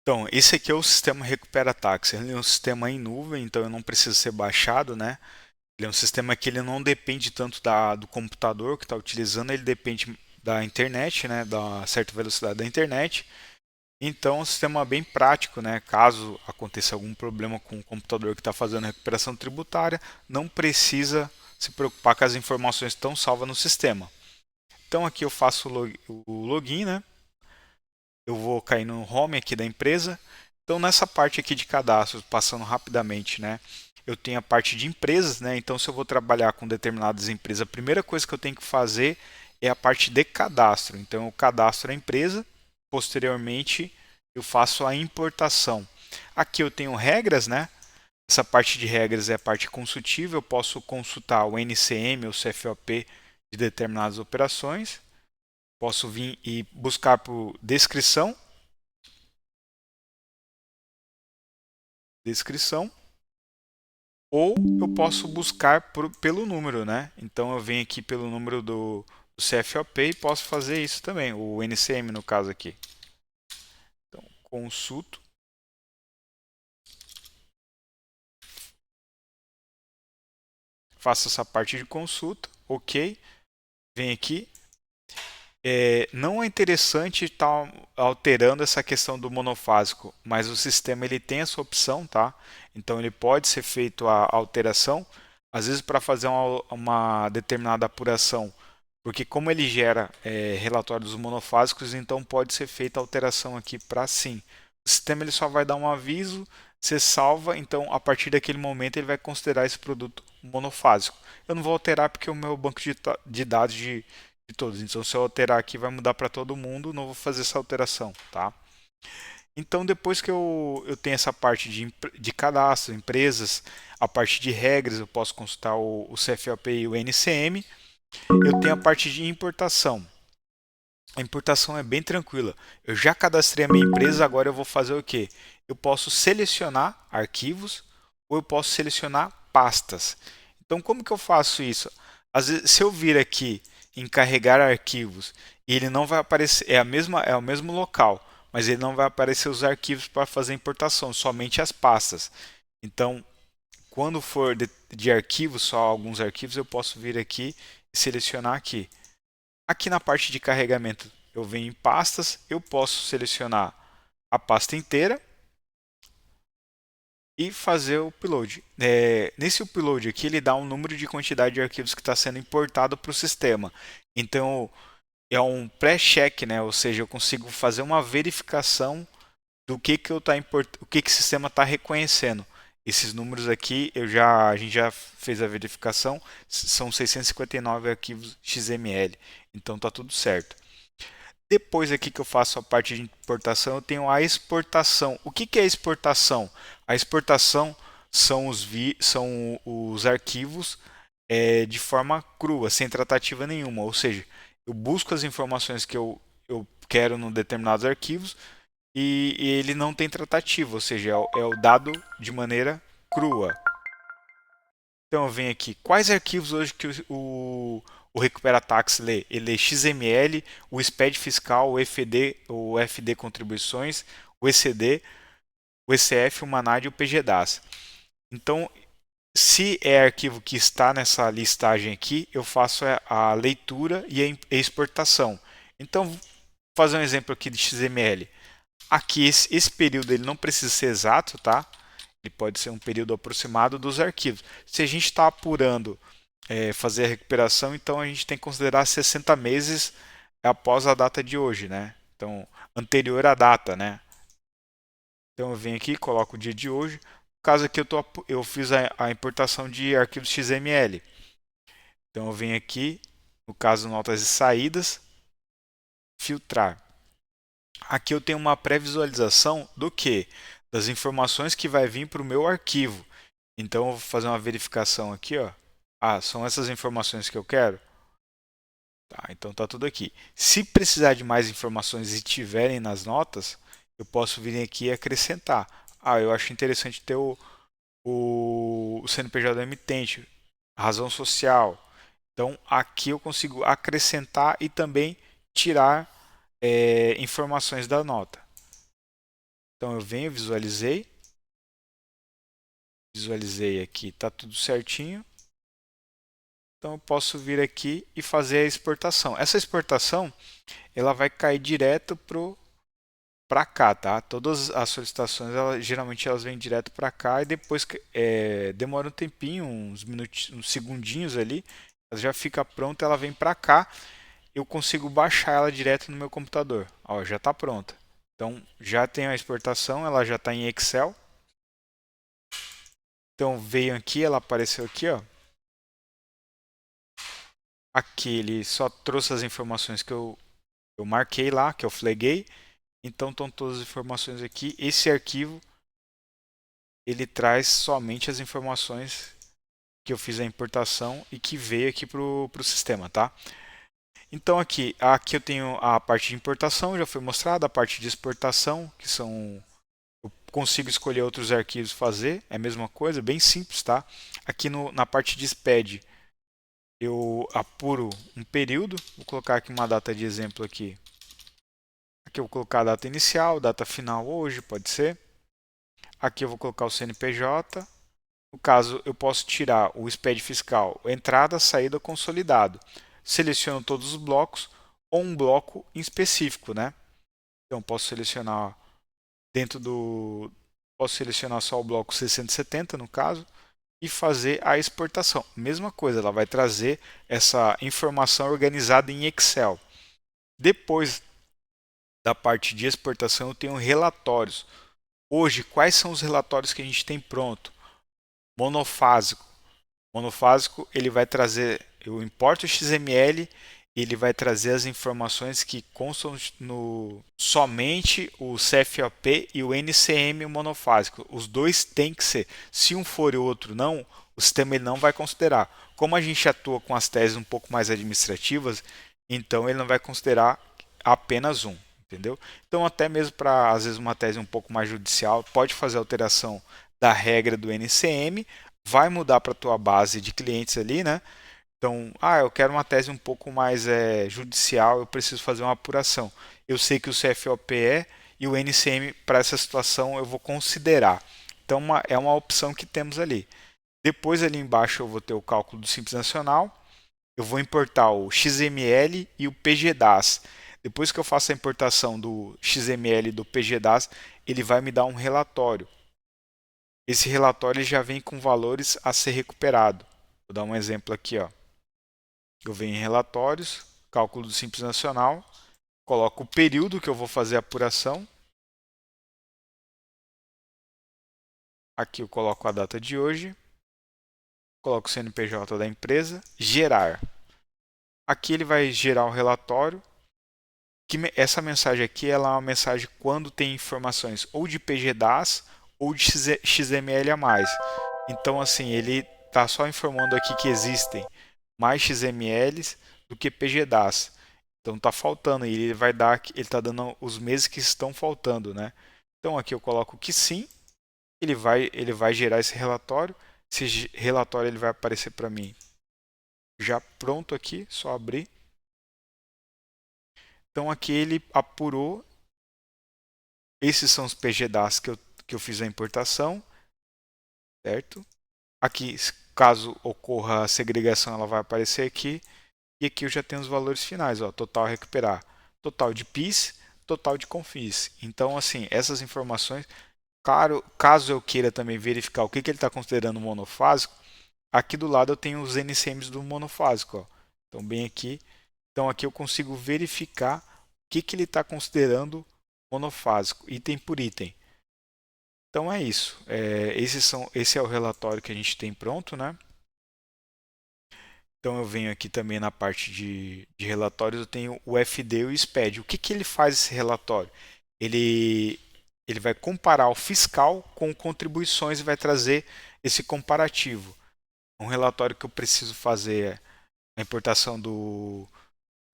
Então, esse aqui é o sistema Recupera Táxi. Ele é um sistema em nuvem, então ele não precisa ser baixado, né? Ele é um sistema que ele não depende tanto do computador que está utilizando, ele depende da internet, né? Da certa velocidade da internet. Então, é um sistema bem prático, né? Caso aconteça algum problema com o computador que está fazendo a recuperação tributária, não precisa se preocupar com as informações que estão salvas no sistema. Então, aqui eu faço o login, né? Eu vou cair no home aqui da empresa. Então, nessa parte aqui de cadastro, passando rapidamente, né? Eu tenho a parte de empresas, né? Então, se eu vou trabalhar com determinadas empresas, a primeira coisa que eu tenho que fazer é a parte de cadastro. Então, eu cadastro a empresa, posteriormente eu faço a importação. Aqui eu tenho regras, né? Essa parte de regras é a parte consultiva, eu posso consultar o NCM ou CFOP de determinadas operações. Posso vir e buscar por descrição, ou eu posso buscar pelo número, né? Então eu venho aqui pelo número do CFOP e posso fazer isso também, o NCM no caso aqui. Então, consulto, faço essa parte de consulta, ok, vem aqui. Não é interessante estar alterando essa questão do monofásico, mas o sistema ele tem essa opção, tá? Então ele pode ser feito a alteração, às vezes para fazer uma determinada apuração, porque como ele gera relatórios monofásicos, então pode ser feita a alteração aqui para sim. O sistema ele só vai dar um aviso, você salva, então a partir daquele momento ele vai considerar esse produto monofásico. Eu não vou alterar porque o meu banco de dados de todos. Então, se eu alterar aqui, vai mudar para todo mundo. Não vou fazer essa alteração, tá? Então, depois que eu tenho essa parte de cadastro, empresas, a parte de regras, eu posso consultar o CFOP e o NCM. Eu tenho a parte de importação. A importação é bem tranquila. Eu já cadastrei a minha empresa, agora eu vou fazer o quê? Eu posso selecionar arquivos ou eu posso selecionar pastas. Então, como que eu faço isso? Às vezes, se eu vir aqui em carregar arquivos e ele não vai aparecer, é o mesmo local, mas ele não vai aparecer os arquivos para fazer importação, somente as pastas. Então, quando for de arquivos, só alguns arquivos, eu posso vir aqui e selecionar aqui. Aqui na parte de carregamento, eu venho em pastas, eu posso selecionar a pasta inteira e fazer o upload. Nesse upload aqui, ele dá um número de quantidade de arquivos que está sendo importado para o sistema. Então, é um pré-check, né? Ou seja, eu consigo fazer uma verificação do que o que o sistema está reconhecendo. Esses números aqui, a gente já fez a verificação, são 659 arquivos XML. Então, está tudo certo. Depois aqui que eu faço a parte de importação, eu tenho a exportação. O que é a exportação? A exportação são os arquivos de forma crua, sem tratativa nenhuma. Ou seja, eu busco as informações que eu quero em determinados arquivos e ele não tem tratativa, ou seja, é o dado de maneira crua. Então eu venho aqui. Quais arquivos hoje que o Recupera Tax lê? Ele lê XML, o SPED fiscal, o FD contribuições, o ECD, o ECF, o MANAD e o PGDAS. Então, se é arquivo que está nessa listagem aqui, eu faço a leitura e a exportação. Então, vou fazer um exemplo aqui de XML. Aqui, esse período ele não precisa ser exato, tá? Ele pode ser um período aproximado dos arquivos. Se a gente está apurando fazer a recuperação, então a gente tem que considerar 60 meses após a data de hoje, né? Então, anterior à data, né? Então eu venho aqui, coloco o dia de hoje. No caso aqui eu fiz a importação de arquivos XML. Então eu venho aqui, no caso notas e saídas, filtrar. Aqui eu tenho uma pré-visualização do que? Das informações que vai vir para o meu arquivo. Então eu vou fazer uma verificação aqui, ó. Ah, são essas informações que eu quero? Tá, então tá tudo aqui. Se precisar de mais informações e tiverem nas notas, eu posso vir aqui e acrescentar. Ah, eu acho interessante ter o CNPJ do emitente, razão social. Então aqui eu consigo acrescentar e também tirar informações da nota. Então eu venho, visualizei aqui, está tudo certinho. Então eu posso vir aqui e fazer a exportação. Essa exportação ela vai cair direto para cá, tá? Todas as solicitações, geralmente elas vêm direto para cá e depois demora um tempinho, uns minutos, uns segundinhos ali, ela já fica pronta, ela vem para cá, eu consigo baixar ela direto no meu computador. Ó, já está pronta. Então já tem a exportação, ela já está em Excel. Então veio aqui, ela apareceu aqui, ó. Aqui ele só trouxe as informações que eu marquei lá, que eu flaguei. Então estão todas as informações aqui. Esse arquivo ele traz somente as informações que eu fiz a importação e que veio aqui para o sistema, tá? Então aqui eu tenho a parte de importação, já foi mostrada, a parte de exportação, que são eu consigo escolher outros arquivos fazer, é a mesma coisa, bem simples, tá? Aqui na parte de SPED eu apuro um período, vou colocar aqui uma data de exemplo aqui. Aqui eu vou colocar a data inicial, data final hoje, pode ser. Aqui eu vou colocar o CNPJ. No caso, eu posso tirar o SPED fiscal, entrada, saída, consolidado. Seleciono todos os blocos ou um bloco em específico, né? Então posso selecionar dentro do posso selecionar só o bloco 670 no caso e fazer a exportação. Mesma coisa, ela vai trazer essa informação organizada em Excel. Depois da parte de exportação, eu tenho relatórios. Hoje, quais são os relatórios que a gente tem pronto? Monofásico. Monofásico, ele vai trazer, eu importo o XML, ele vai trazer as informações que constam no somente o CFOP e o NCM monofásico. Os dois têm que ser. Se um for e o outro não, o sistema ele não vai considerar. Como a gente atua com as teses um pouco mais administrativas, então ele não vai considerar apenas um, entendeu? Então até mesmo para às vezes uma tese um pouco mais judicial, pode fazer alteração da regra do NCM, vai mudar para a tua base de clientes ali, né? Então, eu quero uma tese um pouco mais judicial, eu preciso fazer uma apuração. Eu sei que o CFOP e o NCM para essa situação eu vou considerar. Então, é uma opção que temos ali. Depois, ali embaixo, eu vou ter o cálculo do Simples Nacional. Eu vou importar o XML e o PGDAS. Depois que eu faço a importação do XML e do PGDAS, ele vai me dar um relatório. Esse relatório já vem com valores a ser recuperado. Vou dar um exemplo aqui, ó. Eu venho em relatórios, cálculo do Simples Nacional, coloco o período que eu vou fazer a apuração. Aqui eu coloco a data de hoje, coloco o CNPJ da empresa, gerar. Aqui ele vai gerar o relatório. Essa mensagem aqui ela é uma mensagem quando tem informações ou de PGDAS ou de XML a mais. Então, assim, ele está só informando aqui que existem mais XMLs do que PGDAS. Então está faltando e ele vai dar, ele está dando os meses que estão faltando, né? Então aqui eu coloco que sim, ele vai gerar esse relatório. Esse relatório ele vai aparecer para mim já pronto aqui, só abrir. Então aqui ele apurou. Esses são os PGDAs que eu fiz a importação, certo? Aqui, caso ocorra a segregação, ela vai aparecer aqui. E aqui eu já tenho os valores finais, ó, total a recuperar, total de PIS, total de CONFIS. Então, assim, essas informações, claro, caso eu queira também verificar o que ele está considerando monofásico, aqui do lado eu tenho os NCMs do monofásico. Ó. Então, bem aqui. Então, aqui eu consigo verificar o que ele está considerando monofásico, item por item. Então, é isso. Esse é o relatório que a gente tem pronto, né? Então eu venho aqui também na parte de relatórios, eu tenho o FD e o SPED. O que ele faz esse relatório? Ele, ele vai comparar o fiscal com contribuições e vai trazer esse comparativo. Um relatório que eu preciso fazer é a importação do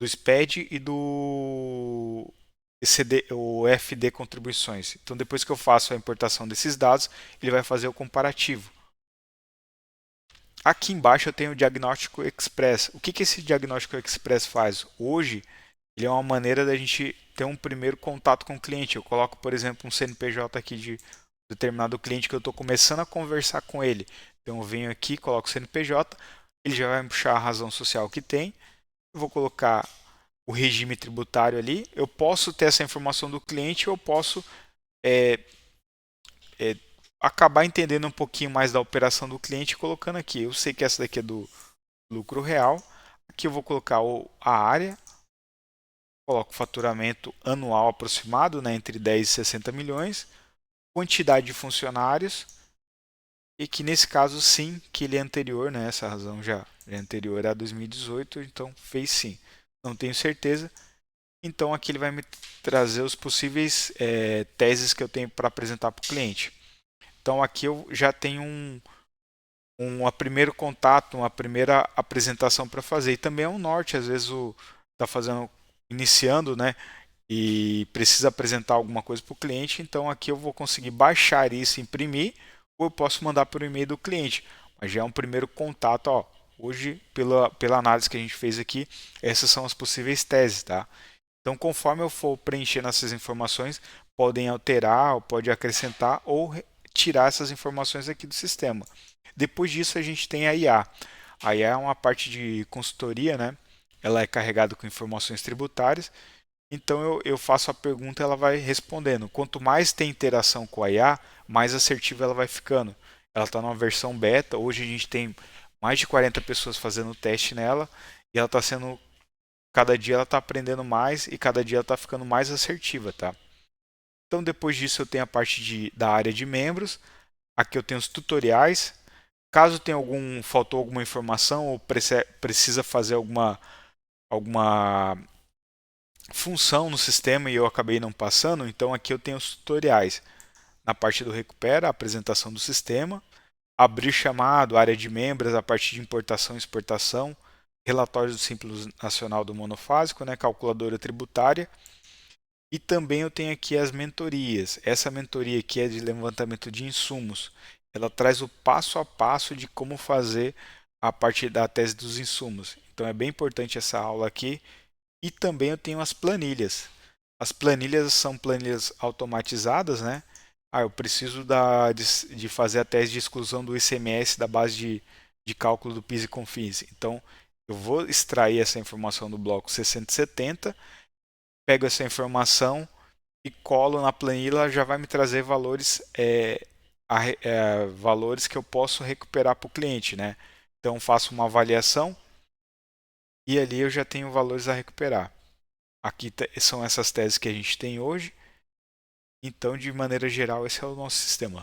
SPED e do o FD contribuições. Então depois que eu faço a importação desses dados, ele vai fazer o comparativo. Aqui embaixo eu tenho o Diagnóstico Express. O que esse Diagnóstico Express faz? Hoje ele é uma maneira da gente ter um primeiro contato com o cliente. Eu coloco, por exemplo, um CNPJ aqui de determinado cliente que eu estou começando a conversar com ele. Então eu venho aqui, coloco o CNPJ, ele já vai me puxar a razão social que tem. Eu vou colocar o regime tributário ali. Eu posso ter essa informação do cliente, ou eu posso é, é, acabar entendendo um pouquinho mais da operação do cliente colocando aqui. Eu sei que essa daqui é do lucro real. Aqui eu vou colocar a área, coloco faturamento anual aproximado, né, entre 10 e 60 milhões, quantidade de funcionários, e que nesse caso sim, que ele é anterior, né, essa razão já é anterior a 2018, então fez sim. Não tenho certeza, então aqui ele vai me trazer os possíveis teses que eu tenho para apresentar para o cliente. Então aqui eu já tenho um primeiro contato, uma primeira apresentação para fazer. E também é um norte, às vezes o está fazendo, iniciando, né? E precisa apresentar alguma coisa para o cliente, então aqui eu vou conseguir baixar isso, imprimir, ou eu posso mandar por e-mail do cliente. Mas já é um primeiro contato, ó. Hoje, pela análise que a gente fez aqui, essas são as possíveis teses, tá? Então, conforme eu for preenchendo essas informações, podem alterar, ou pode acrescentar ou tirar essas informações aqui do sistema. Depois disso, a gente tem a IA. A IA é uma parte de consultoria, né? Ela é carregada com informações tributárias. Então eu faço a pergunta e ela vai respondendo. Quanto mais tem interação com a IA, mais assertiva ela vai ficando. Ela está numa versão beta. Hoje a gente tem mais de 40 pessoas fazendo teste nela e ela está sendo, cada dia ela está aprendendo mais e cada dia ela está ficando mais assertiva, tá? Então depois disso eu tenho a parte da área de membros. Aqui eu tenho os tutoriais. Caso tenha faltou alguma informação ou precisa fazer alguma função no sistema e eu acabei não passando, então aqui eu tenho os tutoriais. Na parte do recupera, a apresentação do sistema, abrir chamado, área de membros, a parte de importação e exportação, relatórios do Simples Nacional do Monofásico, né, calculadora tributária. E também eu tenho aqui as mentorias. Essa mentoria aqui é de levantamento de insumos. Ela traz o passo a passo de como fazer a parte da tese dos insumos. Então é bem importante essa aula aqui. E também eu tenho as planilhas. As planilhas são planilhas automatizadas, né? Eu preciso de fazer a tese de exclusão do ICMS da base de cálculo do PIS e COFINS. Então, eu vou extrair essa informação do bloco 670, pego essa informação e colo na planilha, ela já vai me trazer valores que eu posso recuperar para o cliente, né? Então, faço uma avaliação e ali eu já tenho valores a recuperar. Aqui são essas teses que a gente tem hoje. Então, de maneira geral, esse é o nosso sistema.